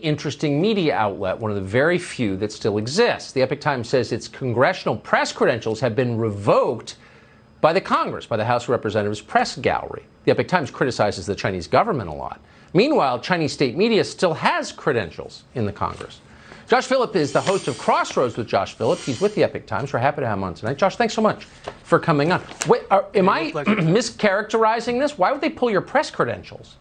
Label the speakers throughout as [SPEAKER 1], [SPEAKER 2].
[SPEAKER 1] Interesting media outlet, one of the very few that still exists. The Epoch Times says its congressional press credentials have been revoked by the Congress, by the House of Representatives press gallery. The Epoch Times criticizes the Chinese government a lot. Meanwhile, Chinese state media still has credentials in the Congress. Josh Philipp is the host of Crossroads with Josh Philipp. He's with the Epoch Times. We're happy to have him on tonight. Josh, thanks so much for coming on. Wait, am I mischaracterizing this? Why would they pull your press credentials?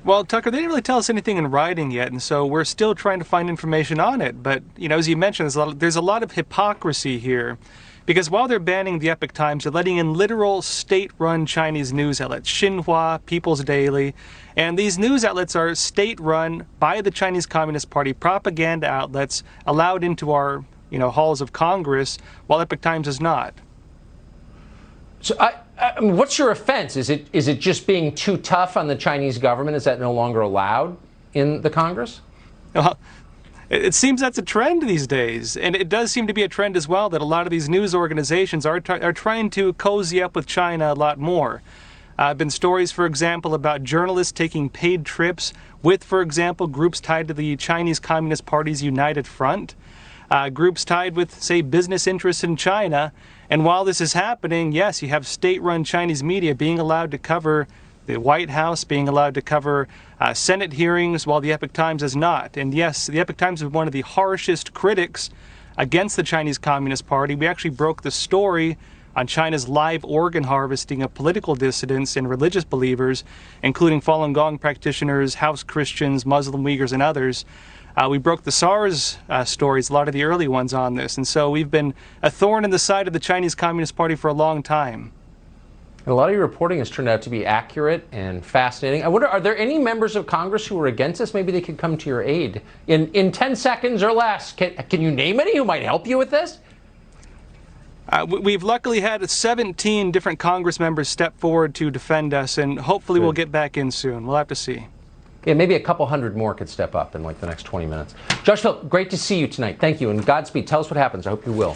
[SPEAKER 2] Well, Tucker, they didn't really tell us anything in writing yet, and so we're still trying to find information on it. But, you know, as you mentioned, there's a lot of hypocrisy here. Because while they're banning the Epoch Times, they're letting in literal state-run Chinese news outlets, Xinhua, People's Daily, and these news outlets are state-run by the Chinese Communist Party, propaganda outlets allowed into our, halls of Congress, while Epoch Times is not.
[SPEAKER 1] So, I mean, what's your offense? Is it just being too tough on the Chinese government? Is that no longer allowed in the Congress?
[SPEAKER 2] Well, it seems that's a trend these days, and it does seem to be a trend as well that a lot of these news organizations are trying to cozy up with China a lot more. Been stories, for example, about journalists taking paid trips with, for example, groups tied to the Chinese Communist Party's United Front, groups tied with, say, business interests in China. And while this is happening, yes, you have state-run Chinese media being allowed to cover the White House, being allowed to cover Senate hearings, while the Epoch Times is not. And yes, the Epoch Times is one of the harshest critics against the Chinese Communist Party. We actually broke the story on China's live organ harvesting of political dissidents and religious believers, including Falun Gong practitioners, house Christians, Muslim Uyghurs, and others. We broke the SARS stories, a lot of the early ones on this. And so we've been a thorn in the side of the Chinese Communist Party for a long time.
[SPEAKER 1] And a lot of your reporting has turned out to be accurate and fascinating. I wonder, are there any members of Congress who are against this? Maybe they could come to your aid. In 10 seconds or less, can you name any who might help you with this?
[SPEAKER 2] We've luckily had 17 different Congress members step forward to defend us, and hopefully we'll get back in soon. We'll have to see.
[SPEAKER 1] Yeah, maybe a couple hundred more could step up in like the next 20 minutes. Josh Philipp, great to see you tonight. Thank you, and Godspeed. Tell us what happens. I hope you will.